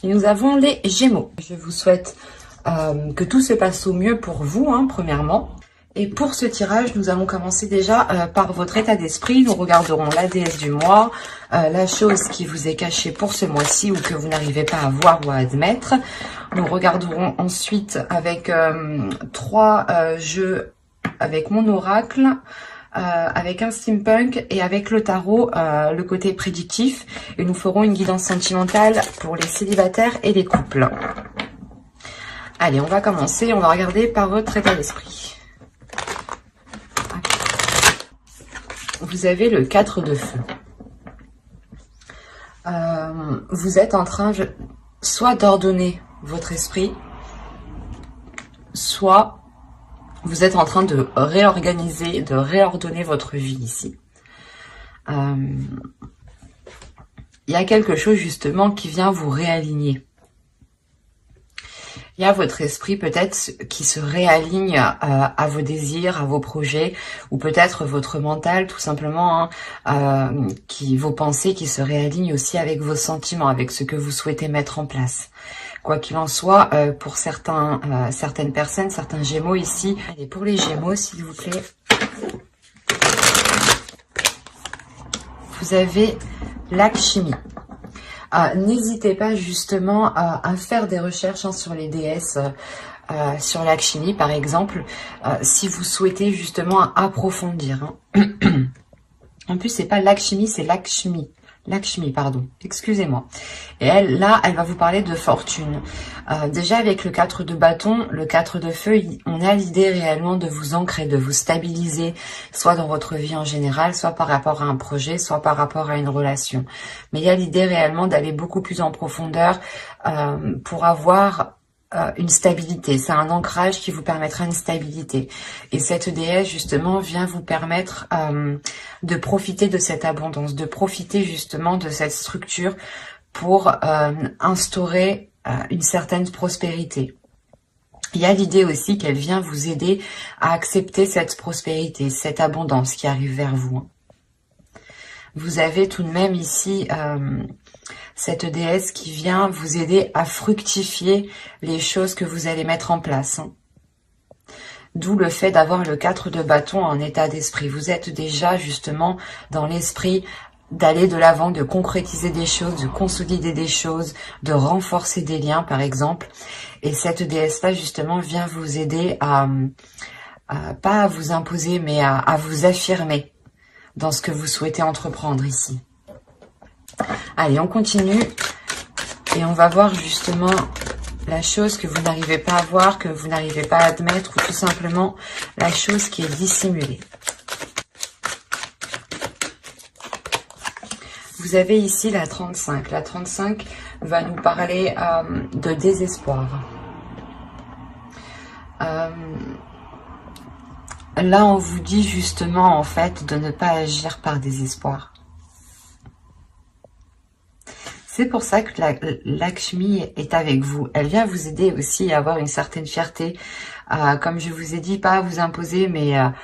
Et nous avons les Gémeaux. Je vous souhaite que tout se passe au mieux pour vous, premièrement. Et pour ce tirage, nous allons commencer déjà par votre état d'esprit. Nous regarderons la déesse du mois, la chose qui vous est cachée pour ce mois-ci ou que vous n'arrivez pas à voir ou à admettre. Nous regarderons ensuite avec 3 jeux avec mon oracle, avec un steampunk et avec le tarot, le côté prédictif. Et nous ferons une guidance sentimentale pour les célibataires et les couples. Allez, on va commencer. On va regarder par votre état d'esprit. Vous avez le 4 de feu. Vous êtes en train soit d'ordonner votre esprit, soit vous êtes en train de réorganiser, de réordonner votre vie ici. Il y a quelque chose justement qui vient vous réaligner. Il y a votre esprit peut-être qui se réaligne à vos désirs, à vos projets, ou peut-être votre mental tout simplement, vos pensées qui se réalignent aussi avec vos sentiments, avec ce que vous souhaitez mettre en place. Quoi qu'il en soit, pour certaines personnes, certains Gémeaux ici, allez, pour les Gémeaux s'il vous plaît, vous avez l'alchimie. N'hésitez pas justement à faire des recherches sur les déesses, sur l'alchimie par exemple, si vous souhaitez justement approfondir. En plus, c'est pas l'alchimie, c'est l'Akshmi. Lakshmi, pardon, excusez-moi. Et elle va vous parler de fortune. Déjà avec le 4 de bâton, le 4 de feu, on a l'idée réellement de vous ancrer, de vous stabiliser, soit dans votre vie en général, soit par rapport à un projet, soit par rapport à une relation. Mais il y a l'idée réellement d'aller beaucoup plus en profondeur pour avoir une stabilité. C'est un ancrage qui vous permettra une stabilité. Et cette déesse, justement, vient vous permettre de profiter de cette abondance, de profiter justement de cette structure pour instaurer une certaine prospérité. Il y a l'idée aussi qu'elle vient vous aider à accepter cette prospérité, cette abondance qui arrive vers vous. Vous avez tout de même ici cette déesse qui vient vous aider à fructifier les choses que vous allez mettre en place. D'où le fait d'avoir le 4 de bâton en état d'esprit. Vous êtes déjà justement dans l'esprit d'aller de l'avant, de concrétiser des choses, de consolider des choses, de renforcer des liens par exemple. Et cette déesse-là justement vient vous aider pas à vous imposer, mais à vous affirmer dans ce que vous souhaitez entreprendre ici. Allez, on continue et on va voir justement la chose que vous n'arrivez pas à voir, que vous n'arrivez pas à admettre, ou tout simplement la chose qui est dissimulée. Vous avez ici la 35. La 35 va nous parler de désespoir. Là, on vous dit justement en fait de ne pas agir par désespoir. C'est pour ça que l'Akshmi est avec vous. Elle vient vous aider aussi à avoir une certaine fierté. Comme je vous ai dit, pas à vous imposer, mais à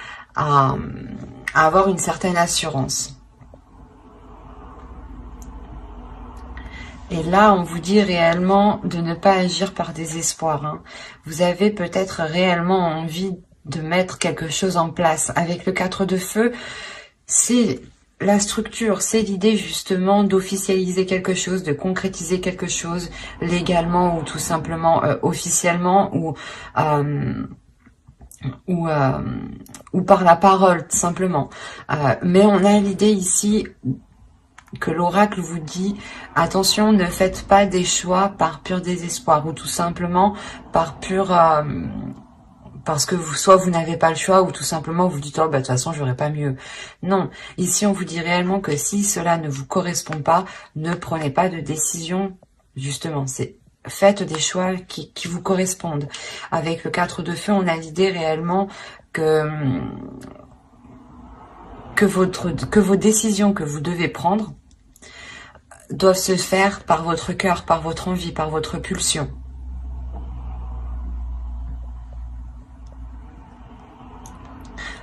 avoir une certaine assurance. Et là, on vous dit réellement de ne pas agir par désespoir. Vous avez peut-être réellement envie de mettre quelque chose en place. Avec le 4 de feu, c'est la structure, c'est l'idée justement d'officialiser quelque chose, de concrétiser quelque chose légalement ou tout simplement officiellement ou par la parole tout simplement. Mais on a l'idée ici que l'oracle vous dit attention, ne faites pas des choix par pur désespoir ou tout simplement par pur parce que soit vous n'avez pas le choix ou tout simplement vous dites oh bah de toute façon j'aurais pas mieux. Non, ici on vous dit réellement que si cela ne vous correspond pas, ne prenez pas de décision. Justement, c'est faites des choix qui vous correspondent. Avec le 4 de feu, on a l'idée réellement que vos décisions que vous devez prendre doivent se faire par votre cœur, par votre envie, par votre pulsion.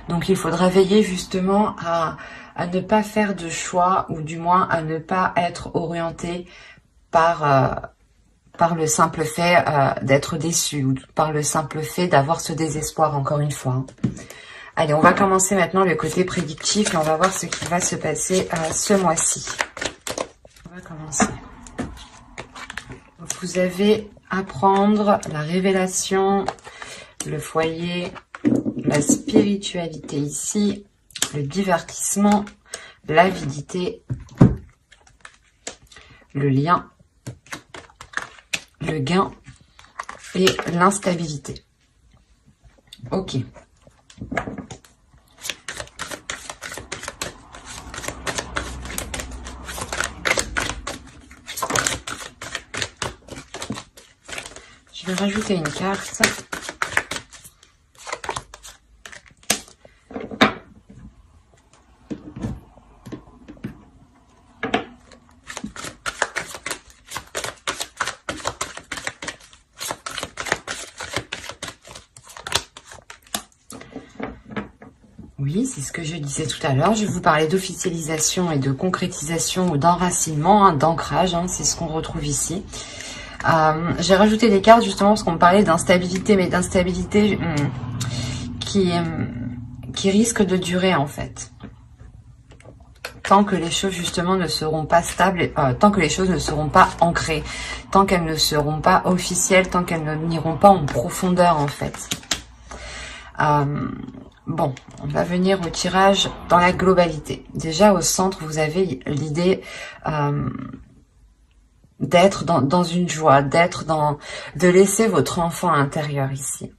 Donc il faudra veiller justement à ne pas faire de choix, ou du moins à ne pas être orienté par par le simple fait d'être déçu ou par le simple fait d'avoir ce désespoir, encore une fois. Hein. Allez, on va commencer maintenant le côté prédictif et on va voir ce qui va se passer ce mois-ci. On va commencer. Vous avez à prendre la révélation, le foyer, la spiritualité ici, le divertissement, l'avidité, le lien, le gain et l'instabilité. Ok. Je vais rajouter une carte. Oui, c'est ce que je disais tout à l'heure. Je vais vous parler d'officialisation et de concrétisation ou d'enracinement, hein, d'ancrage. Hein, c'est ce qu'on retrouve ici. J'ai rajouté des cartes justement parce qu'on me parlait d'instabilité, mais d'instabilité qui risque de durer en fait. Tant que les choses justement ne seront pas stables, tant que les choses ne seront pas ancrées, tant qu'elles ne seront pas officielles, tant qu'elles n'iront pas en profondeur en fait. Bon, on va venir au tirage dans la globalité. Déjà au centre, vous avez l'idée d'être dans une joie, de laisser votre enfant intérieur ici.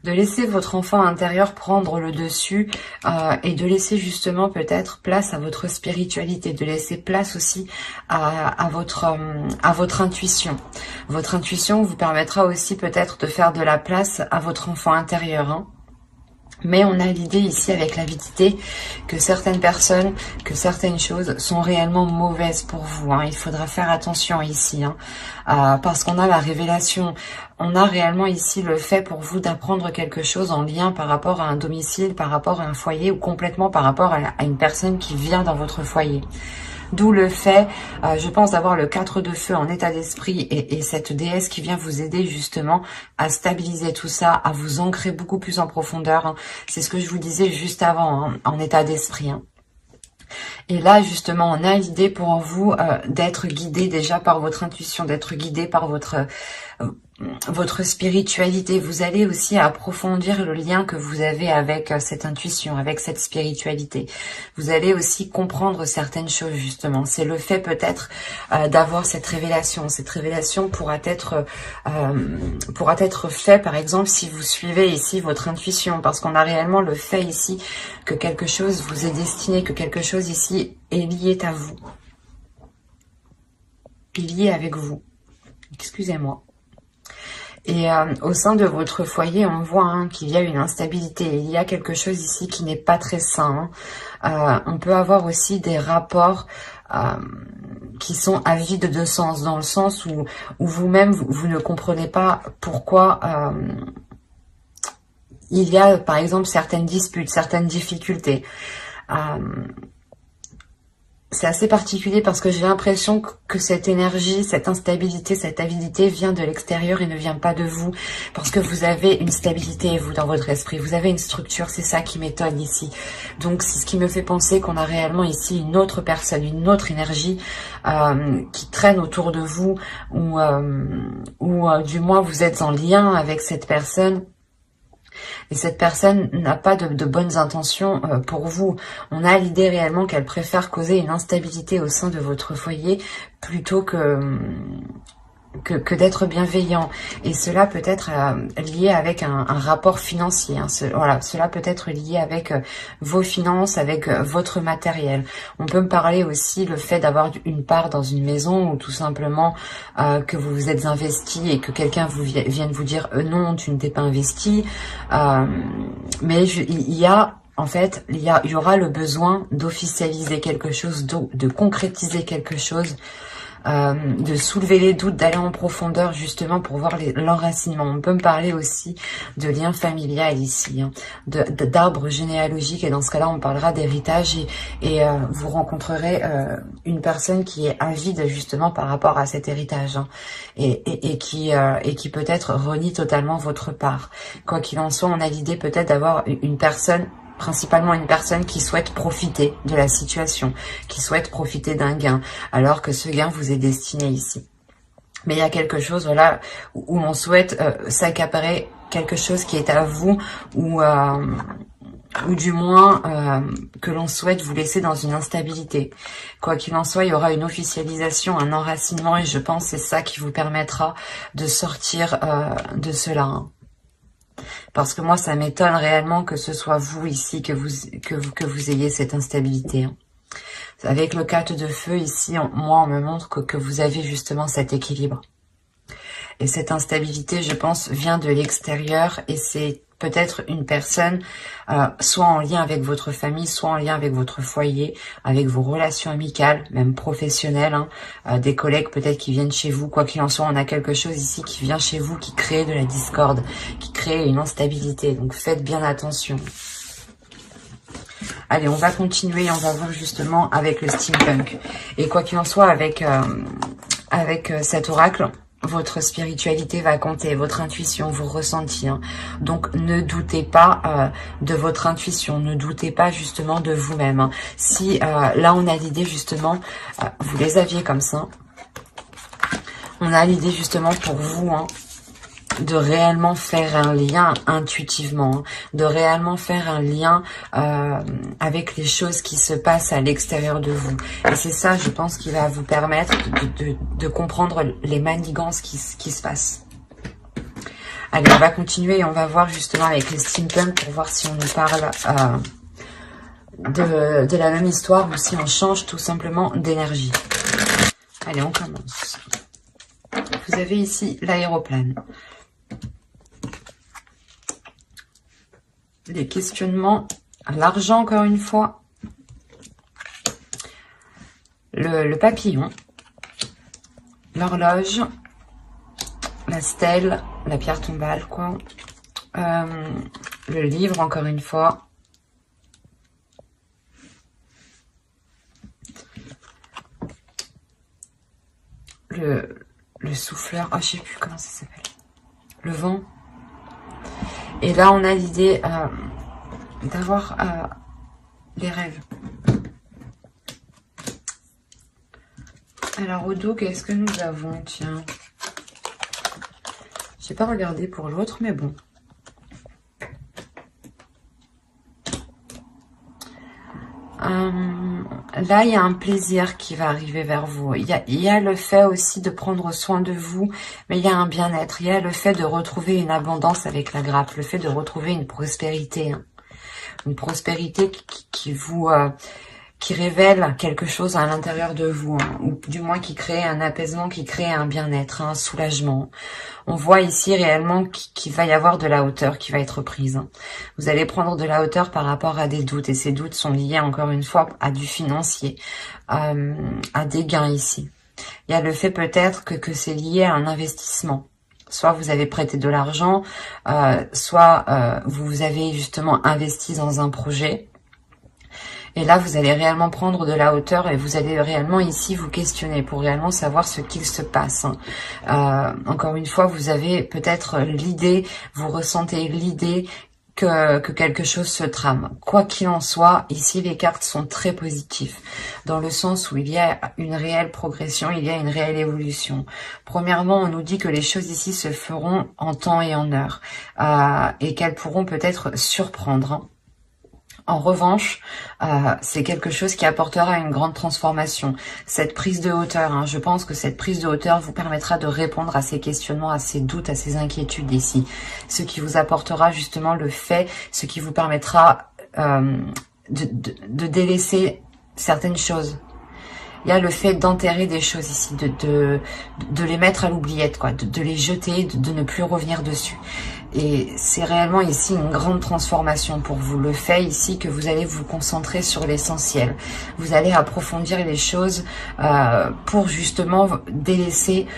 De laisser votre enfant intérieur prendre le dessus et de laisser justement peut-être place à votre spiritualité, de laisser place aussi à votre intuition. Votre intuition vous permettra aussi peut-être de faire de la place à votre enfant intérieur. Hein. Mais on a l'idée ici avec l'avidité que certaines personnes, que certaines choses sont réellement mauvaises pour vous. Hein. Il faudra faire attention ici, hein, parce qu'on a la révélation. On a réellement ici le fait pour vous d'apprendre quelque chose en lien par rapport à un domicile, par rapport à un foyer ou complètement par rapport à une personne qui vient dans votre foyer. D'où le fait, je pense, d'avoir le 4 de feu en état d'esprit et cette déesse qui vient vous aider justement à stabiliser tout ça, à vous ancrer beaucoup plus en profondeur. Hein. C'est ce que je vous disais juste avant, hein, en état d'esprit. Hein. Et là, justement, on a l'idée pour vous d'être guidé déjà par votre intuition, d'être guidé par votre spiritualité. Vous allez aussi approfondir le lien que vous avez avec cette intuition, avec cette spiritualité. Vous allez aussi comprendre certaines choses, justement. C'est le fait peut-être d'avoir cette révélation. Cette révélation pourra être fait, par exemple, si vous suivez ici votre intuition, parce qu'on a réellement le fait ici que quelque chose vous est destiné, que quelque chose ici est lié à vous. Lié avec vous. Excusez-moi. Et au sein de votre foyer, on voit hein, qu'il y a une instabilité. Il y a quelque chose ici qui n'est pas très sain. Hein. On peut avoir aussi des rapports qui sont avides de sens, dans le sens où vous-même, vous ne comprenez pas pourquoi il y a, par exemple, certaines disputes, certaines difficultés. C'est assez particulier parce que j'ai l'impression que cette énergie, cette instabilité, cette avidité vient de l'extérieur et ne vient pas de vous. Parce que vous avez une stabilité, vous, dans votre esprit. Vous avez une structure, c'est ça qui m'étonne ici. Donc, c'est ce qui me fait penser qu'on a réellement ici une autre personne, une autre énergie qui traîne autour de vous ou du moins vous êtes en lien avec cette personne. Et cette personne n'a pas de bonnes intentions pour vous. On a l'idée réellement qu'elle préfère causer une instabilité au sein de votre foyer plutôt que d'être bienveillant. Et cela peut être lié avec un rapport financier. Hein. Voilà, cela peut être lié avec vos finances, avec votre matériel. On peut me parler aussi le fait d'avoir une part dans une maison ou tout simplement que vous vous êtes investi et que quelqu'un vienne vous dire non, tu ne t'es pas investi. Mais il y a... En fait, il y aura le besoin d'officialiser quelque chose, de concrétiser quelque chose de soulever les doutes, d'aller en profondeur justement pour voir l'enracinement. On peut me parler aussi de lien familial ici, hein, d'arbre généalogique, et dans ce cas-là on parlera d'héritage, et vous rencontrerez une personne qui est avide justement par rapport à cet héritage, hein, et qui peut-être renie totalement votre part. Quoi qu'il en soit, on a l'idée peut-être d'avoir une personne, principalement une personne qui souhaite profiter de la situation, qui souhaite profiter d'un gain, alors que ce gain vous est destiné ici. Mais il y a quelque chose, voilà, où on souhaite s'accaparer quelque chose qui est à vous, ou du moins que l'on souhaite vous laisser dans une instabilité. Quoi qu'il en soit, il y aura une officialisation, un enracinement, et je pense que c'est ça qui vous permettra de sortir de cela, hein. Parce que moi, ça m'étonne réellement que ce soit vous ici, que vous ayez cette instabilité, hein. Avec le 4 de feu ici, moi, on me montre que vous avez justement cet équilibre. Et cette instabilité, je pense, vient de l'extérieur, et c'est peut-être une personne, soit en lien avec votre famille, soit en lien avec votre foyer, avec vos relations amicales, même professionnelles, hein, des collègues peut-être qui viennent chez vous. Quoi qu'il en soit, on a quelque chose ici qui vient chez vous, qui crée de la discorde, qui crée une instabilité. Donc faites bien attention. Allez, on va continuer, on va voir justement avec le steampunk. Et quoi qu'il en soit, avec cet oracle, votre spiritualité va compter, votre intuition, vos ressentis, hein. Donc ne doutez pas de votre intuition, ne doutez pas justement de vous-même, hein. Si là on a l'idée justement, vous les aviez comme ça, on a l'idée justement pour vous, hein, de réellement faire un lien intuitivement, hein, de réellement faire un lien avec les choses qui se passent à l'extérieur de vous. Et c'est ça, je pense, qui va vous permettre de comprendre les manigances qui se passent. Allez, on va continuer et on va voir justement avec les steampunk pour voir si on nous parle de la même histoire ou si on change tout simplement d'énergie. Allez, on commence. Vous avez ici l'aéroplane. Les questionnements, l'argent encore une fois, le papillon, l'horloge, la stèle, la pierre tombale, quoi, le livre encore une fois, le souffleur, oh je sais plus comment ça s'appelle, le vent. Et là, on a l'idée d'avoir les rêves. Alors, au dos, qu'est-ce que nous avons? Tiens. J'ai pas regardé pour l'autre, mais bon. Là, il y a un plaisir qui va arriver vers vous. Il y a le fait aussi de prendre soin de vous, mais il y a un bien-être. Il y a le fait de retrouver une abondance avec la grappe, le fait de retrouver une prospérité, hein. Une prospérité qui révèle quelque chose à l'intérieur de vous, hein, ou du moins qui crée un apaisement, qui crée un bien-être, un soulagement. On voit ici réellement qu'il va y avoir de la hauteur qui va être prise, hein. Vous allez prendre de la hauteur par rapport à des doutes, et ces doutes sont liés encore une fois à du financier, à des gains ici. Il y a le fait peut-être que c'est lié à un investissement. Soit vous avez prêté de l'argent, soit vous avez justement investi dans un projet. Et là, vous allez réellement prendre de la hauteur et vous allez réellement ici vous questionner pour réellement savoir ce qu'il se passe, hein. Encore une fois, vous avez peut-être l'idée, vous ressentez l'idée que quelque chose se trame. Quoi qu'il en soit, ici, les cartes sont très positives, dans le sens où il y a une réelle progression, il y a une réelle évolution. Premièrement, on nous dit que les choses ici se feront en temps et en heure, et qu'elles pourront peut-être surprendre, hein. En revanche, c'est quelque chose qui apportera une grande transformation. Cette prise de hauteur, hein, je pense que cette prise de hauteur vous permettra de répondre à ces questionnements, à ces doutes, à ces inquiétudes ici. Ce qui vous apportera justement le fait, ce qui vous permettra de délaisser certaines choses. il y a le fait d'enterrer des choses ici, de les mettre à l'oubliette, quoi, de les jeter, de ne plus revenir dessus. Et c'est réellement ici une grande transformation pour vous. Le fait ici que vous allez vous concentrer sur l'essentiel. Vous allez approfondir les choses pour justement délaisser...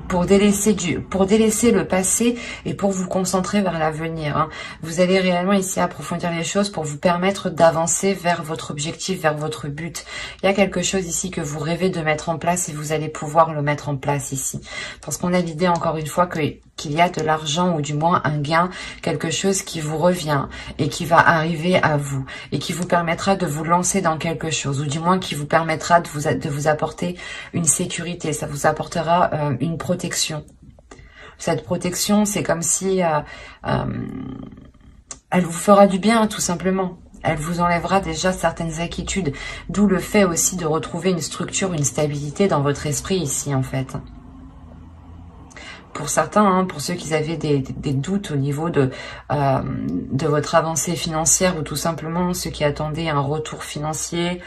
pour délaisser le passé et pour vous concentrer vers l'avenir. Hein. Vous allez réellement ici approfondir les choses pour vous permettre d'avancer vers votre objectif, vers votre but. Il y a quelque chose ici que vous rêvez de mettre en place et vous allez pouvoir le mettre en place ici. Parce qu'on a l'idée encore une fois qu'il y a de l'argent ou du moins un gain, quelque chose qui vous revient et qui va arriver à vous et qui vous permettra de vous lancer dans quelque chose ou du moins qui vous permettra de vous apporter une sécurité. Ça vous apportera une protection. Cette protection, c'est comme si elle vous fera du bien, tout simplement. Elle vous enlèvera déjà certaines inquiétudes, d'où le fait aussi de retrouver une structure, une stabilité dans votre esprit ici, en fait. Pour certains, hein, pour ceux qui avaient des doutes au niveau de votre avancée financière ou tout simplement ceux qui attendaient un retour financier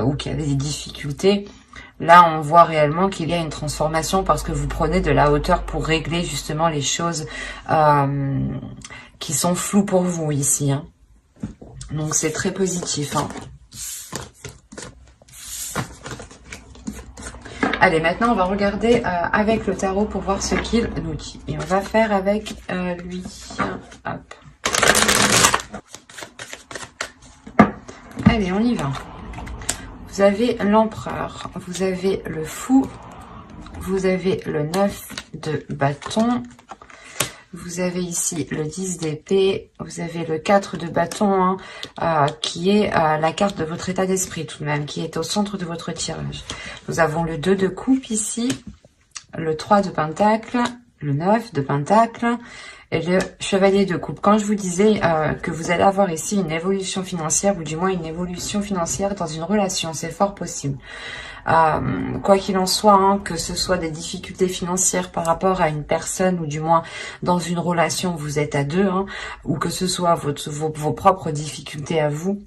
ou qui avaient des difficultés, là, on voit réellement qu'il y a une transformation parce que vous prenez de la hauteur pour régler justement les choses qui sont floues pour vous ici. Hein. Donc, c'est très positif. Hein. Allez, maintenant, on va regarder avec le tarot pour voir ce qu'il nous dit. Et on va faire avec lui. Hop. Allez, on y va. Vous avez l'empereur, vous avez le fou, vous avez le 9 de bâton, vous avez ici le 10 d'épée, vous avez le 4 de bâton, hein, qui est la carte de votre état d'esprit tout de même, qui est au centre de votre tirage. Nous avons le 2 de coupe ici, le 3 de pentacle, le 9 de pentacle, et le chevalier de coupe. Quand je vous disais que vous allez avoir ici une évolution financière, ou du moins une évolution financière dans une relation, c'est fort possible. Quoi qu'il en soit, hein, que ce soit des difficultés financières par rapport à une personne, ou du moins dans une relation, vous êtes à deux, hein, ou que ce soit vos propres difficultés à vous,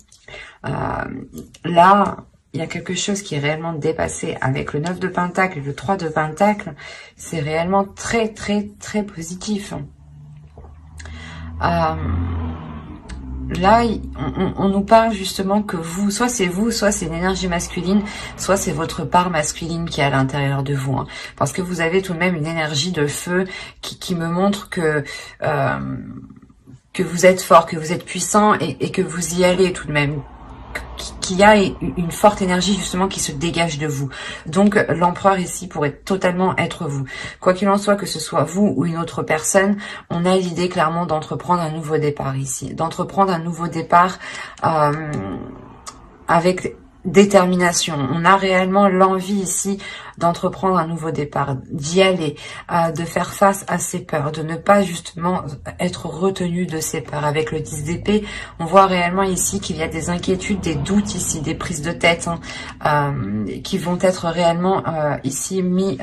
là... il y a quelque chose qui est réellement dépassé avec le 9 de pentacle et le 3 de pentacle. C'est réellement très, très, très positif. Là, on nous parle justement que vous, soit c'est une énergie masculine, soit c'est votre part masculine qui est à l'intérieur de vous. Hein, parce que vous avez tout de même une énergie de feu qui me montre que vous êtes fort, que vous êtes puissant et que vous y allez tout de même. Qu'il y a une forte énergie justement qui se dégage de vous. Donc l'empereur ici pourrait totalement être vous. Quoi qu'il en soit, que ce soit vous ou une autre personne, on a l'idée clairement d'entreprendre un nouveau départ ici. D'entreprendre un nouveau départ avec détermination. On a réellement l'envie ici d'entreprendre un nouveau départ, d'y aller, de faire face à ses peurs, de ne pas justement être retenu de ses peurs. Avec le 10 d'épée, on voit réellement ici qu'il y a des inquiétudes, des doutes ici, des prises de tête hein, qui vont être réellement ici mis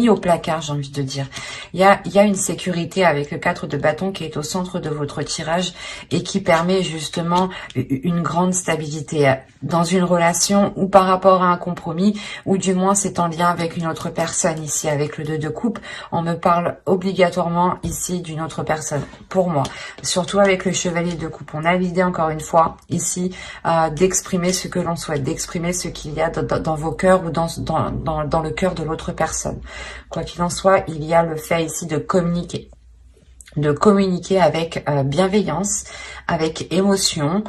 au placard, j'ai envie de dire. Il y a une sécurité avec le 4 de bâton qui est au centre de votre tirage et qui permet justement une grande stabilité dans une relation ou par rapport à un compromis, ou du moins c'est en lien avec une autre personne ici. Avec le 2 de coupe, on me parle obligatoirement ici d'une autre personne, pour moi. Surtout avec le chevalier de coupe, on a l'idée encore une fois ici d'exprimer ce que l'on souhaite, d'exprimer ce qu'il y a dans vos cœurs ou dans le cœur de l'autre personne. Quoi qu'il en soit, il y a le fait ici de communiquer avec bienveillance, avec émotion.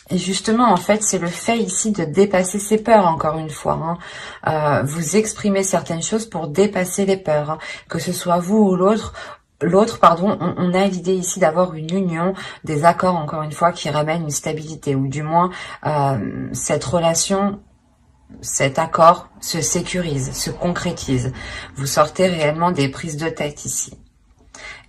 Et justement, en fait, c'est le fait ici de dépasser ses peurs, encore une fois. Hein. Vous exprimez certaines choses pour dépasser les peurs, hein. Que ce soit vous ou l'autre, on a l'idée ici d'avoir une union, des accords, encore une fois, qui ramènent une stabilité, ou du moins, cette relation... cet accord se sécurise, se concrétise. Vous sortez réellement des prises de tête ici.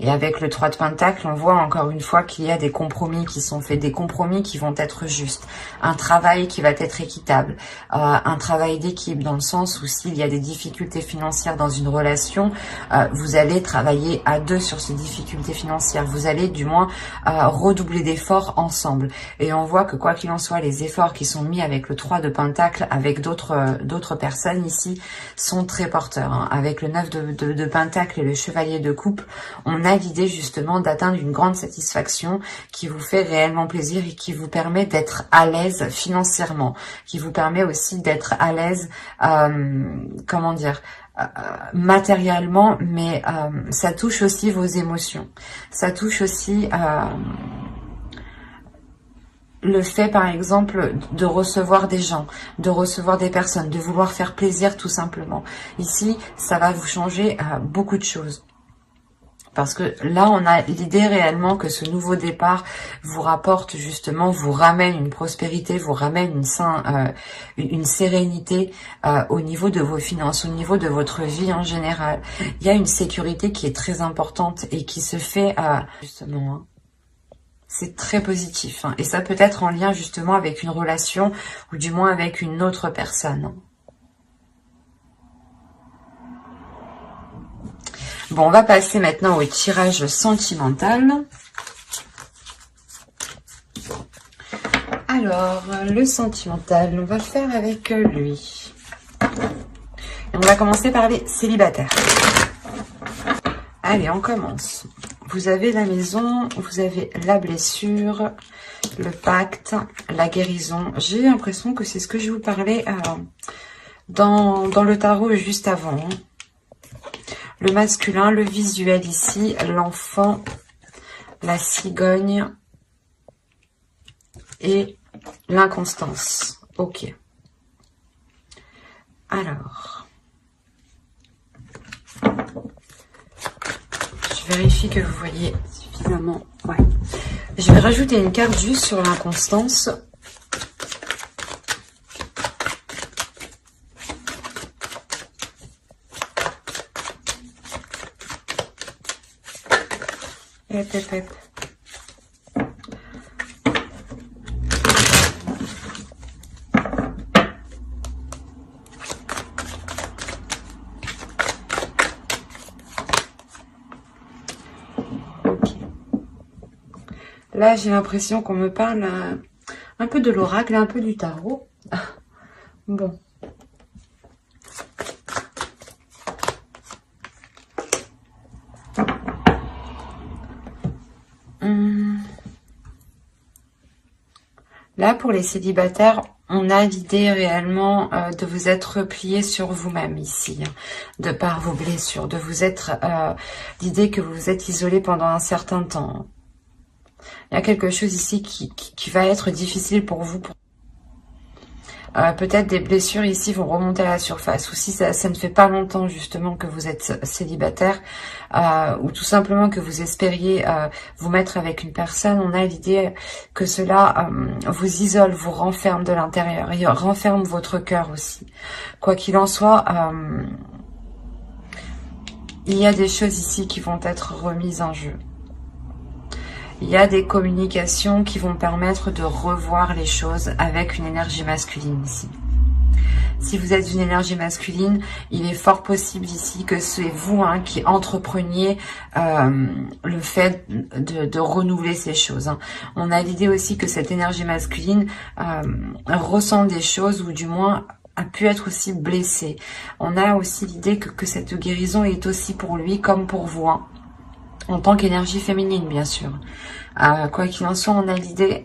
Et avec le 3 de Pentacle, on voit encore une fois qu'il y a des compromis qui sont faits, des compromis qui vont être justes, un travail qui va être équitable, un travail d'équipe dans le sens où s'il y a des difficultés financières dans une relation, vous allez travailler à deux sur ces difficultés financières. Vous allez du moins redoubler d'efforts ensemble. Et on voit que quoi qu'il en soit, les efforts qui sont mis avec le 3 de Pentacle, avec d'autres personnes ici, sont très porteurs. Hein. Avec le 9 de Pentacle et le Chevalier de Coupe, on a l'idée justement d'atteindre une grande satisfaction qui vous fait réellement plaisir et qui vous permet d'être à l'aise financièrement, qui vous permet aussi d'être à l'aise, comment dire, matériellement, mais ça touche aussi vos émotions. Ça touche aussi le fait, par exemple, de recevoir des gens, de recevoir des personnes, de vouloir faire plaisir tout simplement. Ici, ça va vous changer beaucoup de choses. Parce que là, on a l'idée réellement que ce nouveau départ vous rapporte justement, vous ramène une prospérité, vous ramène une sérénité au niveau de vos finances, au niveau de votre vie en général. Il y a une sécurité qui est très importante et qui se fait justement... Hein, c'est très positif. Hein, et ça peut être en lien justement avec une relation ou du moins avec une autre personne. Bon, on va passer maintenant au tirage sentimental. Alors, le sentimental, on va le faire avec lui. Et on va commencer par les célibataires. Allez, on commence. Vous avez la maison, vous avez la blessure, le pacte, la guérison. J'ai l'impression que c'est ce que je vous parlais dans le tarot juste avant. Hein. Le masculin, le visuel ici, l'enfant, la cigogne et l'inconstance. Ok. Alors, je vérifie que vous voyez suffisamment. Ouais. Je vais rajouter une carte juste sur l'inconstance. Hep, hep, hep. Là, j'ai l'impression qu'on me parle un peu de l'oracle, un peu du tarot. Bon. Là, pour les célibataires, on a l'idée réellement de vous être replié sur vous-même ici, de par vos blessures, de vous être l'idée que vous vous êtes isolé pendant un certain temps. Il y a quelque chose ici qui va être difficile pour vous. Peut-être des blessures ici vont remonter à la surface, ou si ça ne fait pas longtemps justement que vous êtes célibataire, ou tout simplement que vous espériez vous mettre avec une personne, on a l'idée que cela vous isole, vous renferme de l'intérieur, et renferme votre cœur aussi. Quoi qu'il en soit, il y a des choses ici qui vont être remises en jeu. Il y a des communications qui vont permettre de revoir les choses avec une énergie masculine ici. Si vous êtes une énergie masculine, il est fort possible ici que c'est vous qui entrepreniez le fait de renouveler ces choses. Hein. On a l'idée aussi que cette énergie masculine ressent des choses, ou du moins a pu être aussi blessée. On a aussi l'idée que cette guérison est aussi pour lui comme pour vous. Hein. En tant qu'énergie féminine, bien sûr. Quoi qu'il en soit, on a l'idée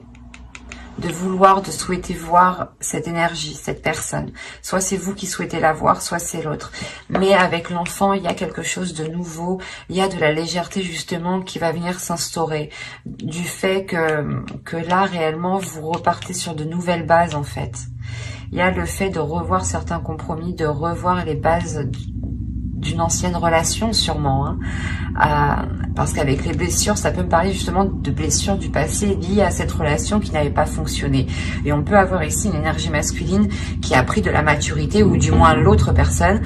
de vouloir, de souhaiter voir cette énergie, cette personne. Soit c'est vous qui souhaitez la voir, soit c'est l'autre. Mais avec l'enfant, il y a quelque chose de nouveau. Il y a de la légèreté, justement, qui va venir s'instaurer. Du fait que là, réellement, vous repartez sur de nouvelles bases, en fait. Il y a le fait de revoir certains compromis, de revoir les bases d'une ancienne relation sûrement, parce qu'avec les blessures, ça peut me parler justement de blessures du passé liées à cette relation qui n'avait pas fonctionné. Et on peut avoir ici une énergie masculine qui a pris de la maturité, ou du moins l'autre personne,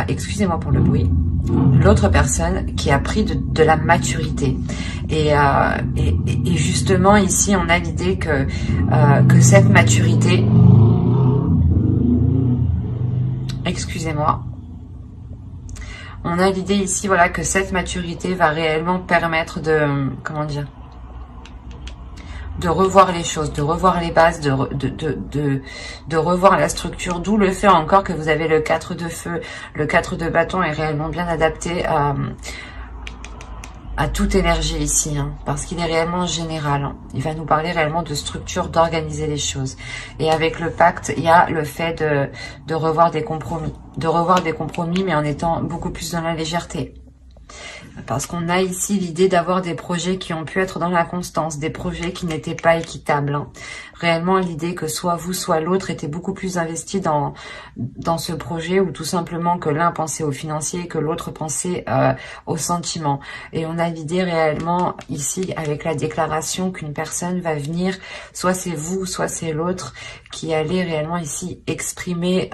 excusez-moi pour le bruit, l'autre personne qui a pris de la maturité. Et justement, ici, on a l'idée que cette maturité... Excusez-moi. On a l'idée ici, voilà, que cette maturité va réellement permettre de... Comment dire ? De revoir les choses, de revoir les bases, de revoir la structure, d'où le fait encore que vous avez le 4 de feu. Le 4 de bâton est réellement bien adapté à toute énergie ici, hein, parce qu'il est réellement général. Hein. Il va nous parler réellement de structure, d'organiser les choses. Et avec le pacte, il y a le fait de revoir des compromis. De revoir des compromis, mais en étant beaucoup plus dans la légèreté. Parce qu'on a ici l'idée d'avoir des projets qui ont pu être dans la constance, des projets qui n'étaient pas équitables. Hein. Réellement l'idée que soit vous, soit l'autre était beaucoup plus investi dans ce projet, ou tout simplement que l'un pensait au financier et que l'autre pensait au sentiment. Et on a l'idée réellement ici avec la déclaration qu'une personne va venir, soit c'est vous, soit c'est l'autre, qui allait réellement ici exprimer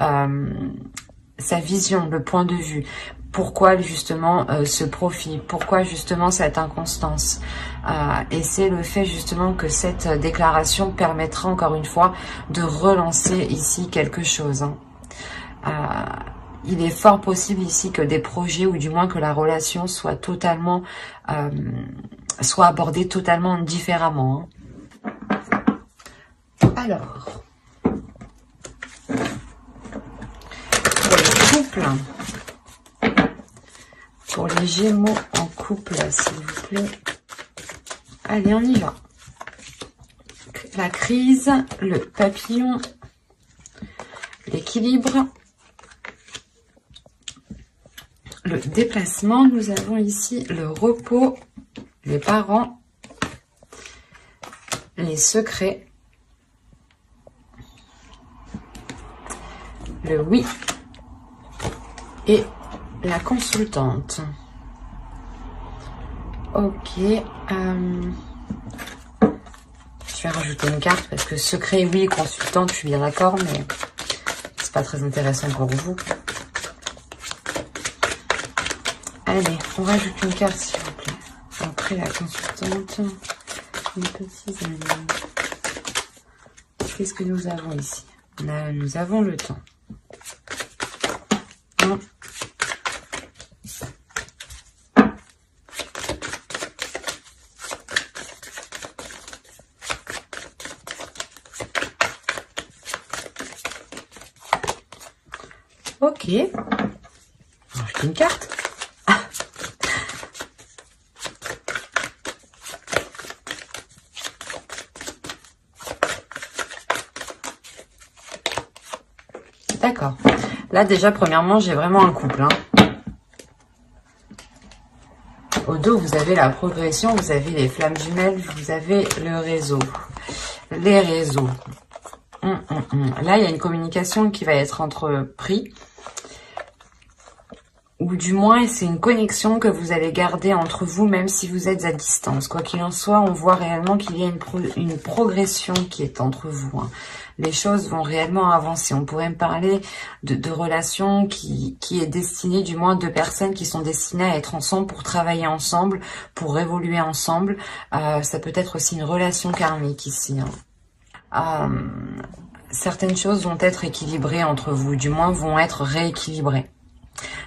sa vision, le point de vue. Pourquoi justement ce profit? Pourquoi justement cette inconstance? Et c'est le fait justement que cette déclaration permettra encore une fois de relancer ici quelque chose. Hein. Il est fort possible ici que des projets, ou du moins que la relation soit totalement, soit abordée totalement différemment. Hein. Alors, pour les couples. Pour les Gémeaux en couple, s'il vous plaît. Allez, on y va. La crise, le papillon, l'équilibre, le déplacement. Nous avons ici le repos, les parents, les secrets, le oui et la consultante. Ok. Je vais rajouter une carte parce que secret, oui, consultante, je suis bien d'accord, mais c'est pas très intéressant pour vous. Allez, on rajoute une carte, s'il vous plaît. Après la consultante, une petite année. Qu'est-ce que nous avons ici? Nous avons le temps. Non. Ok. Rajoute une carte. D'accord. Là, déjà, premièrement, j'ai vraiment un couple. Hein. Au dos, vous avez la progression, vous avez les flammes jumelles, vous avez le réseau. Les réseaux. Là, il y a une communication qui va être entreprise. Ou du moins, c'est une connexion que vous allez garder entre vous, même si vous êtes à distance. Quoi qu'il en soit, on voit réellement qu'il y a une progression qui est entre vous. Hein. Les choses vont réellement avancer. On pourrait me parler de relations qui est destinée, du moins deux personnes qui sont destinées à être ensemble pour travailler ensemble, pour évoluer ensemble. Ça peut être aussi une relation karmique ici. Hein. Certaines choses vont être équilibrées entre vous, du moins vont être rééquilibrées.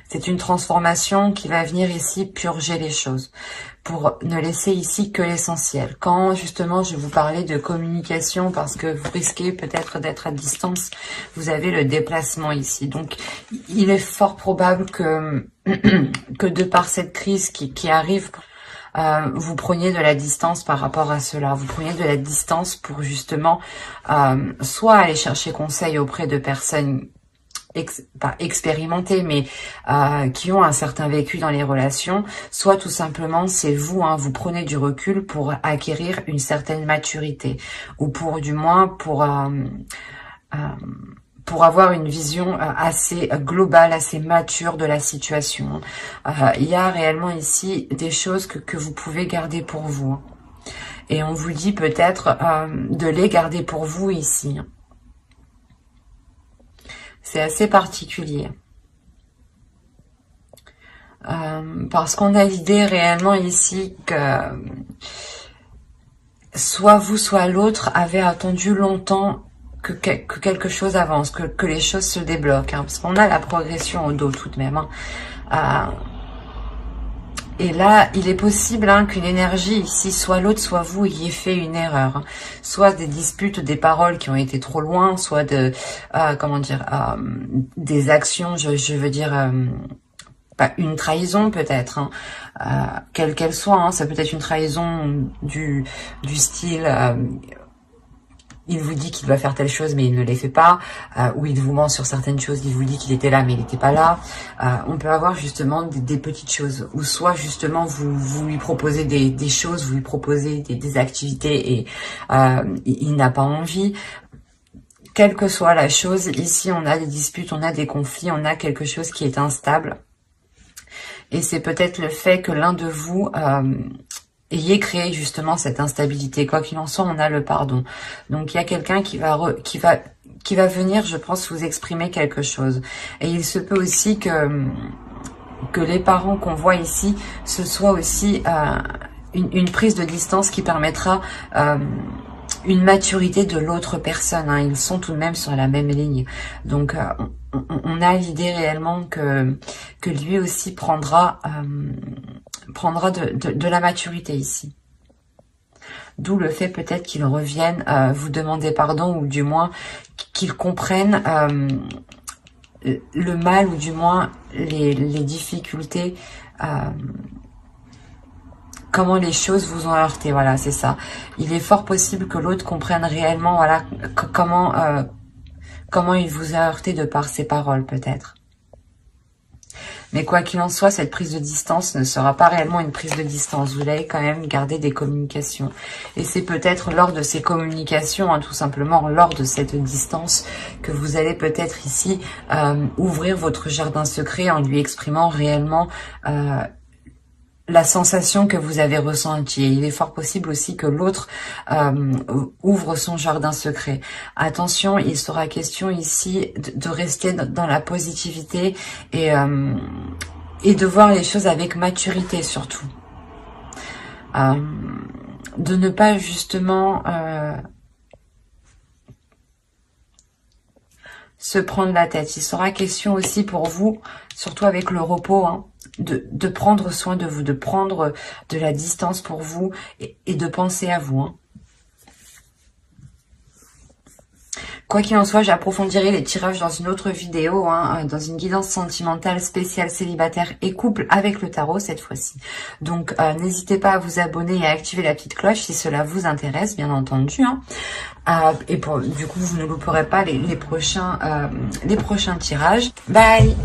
C'est une transformation qui va venir ici purger les choses pour ne laisser ici que l'essentiel. Quand justement je vous parlais de communication parce que vous risquez peut-être d'être à distance, vous avez le déplacement ici. Donc il est fort probable que de par cette crise qui arrive, vous preniez de la distance par rapport à cela. Vous preniez de la distance pour justement soit aller chercher conseil auprès de personnes pas expérimentés, mais qui ont un certain vécu dans les relations, soit tout simplement c'est vous, hein, vous prenez du recul pour acquérir une certaine maturité, ou pour du moins pour avoir une vision assez globale, assez mature de la situation. Il y a réellement ici des choses que vous pouvez garder pour vous. Et on vous dit peut-être de les garder pour vous ici. C'est assez particulier. Parce qu'on a l'idée réellement ici que soit vous, soit l'autre avait attendu longtemps que quelque chose avance, que les choses se débloquent. Hein, parce qu'on a la progression au dos tout de même. Hein. Et là, il est possible qu'une énergie ici, soit l'autre, soit vous, ayez fait une erreur. Hein. Soit des disputes, des paroles qui ont été trop loin, soit de, comment dire, des actions, je veux dire, une trahison peut-être, hein, quelle qu'elle soit. Hein, ça peut être une trahison du style... il vous dit qu'il va faire telle chose, mais il ne les fait pas. Ou il vous ment sur certaines choses, il vous dit qu'il était là, mais il n'était pas là. On peut avoir justement des petites choses. Ou soit justement, vous lui proposez des choses, vous lui proposez des activités et il n'a pas envie. Quelle que soit la chose, ici on a des disputes, on a des conflits, on a quelque chose qui est instable. Et c'est peut-être le fait que l'un de vous... ayez créé justement cette instabilité. Quoi qu'il en soit, on a le pardon. Donc il y a quelqu'un qui va venir, je pense, vous exprimer quelque chose. Et il se peut aussi que les parents qu'on voit ici, ce soit aussi une prise de distance qui permettra une maturité de l'autre personne. Hein. Ils sont tout de même sur la même ligne. Donc on a l'idée réellement que lui aussi prendra de la maturité ici. D'où le fait peut-être qu'il revienne vous demander pardon, ou du moins qu'il comprenne le mal, ou du moins les difficultés, comment les choses vous ont heurté. Voilà, c'est ça. Il est fort possible que l'autre comprenne réellement, voilà, comment il vous a heurté de par ses paroles peut-être. Mais quoi qu'il en soit, cette prise de distance ne sera pas réellement une prise de distance. Vous allez quand même garder des communications. Et c'est peut-être lors de ces communications, tout simplement lors de cette distance, que vous allez peut-être ici ouvrir votre jardin secret en lui exprimant réellement la sensation que vous avez ressentie. Et il est fort possible aussi que l'autre ouvre son jardin secret. Attention, il sera question ici de rester dans la positivité et de voir les choses avec maturité surtout. De ne pas justement se prendre la tête. Il sera question aussi pour vous, surtout avec le repos, de prendre soin de vous, de prendre de la distance pour vous et de penser à vous. Quoi qu'il en soit, j'approfondirai les tirages dans une autre vidéo, dans une guidance sentimentale spéciale célibataire et couple avec le tarot cette fois-ci. Donc, n'hésitez pas à vous abonner et à activer la petite cloche si cela vous intéresse, bien entendu. Et du coup, vous ne louperez pas les prochains tirages. Bye!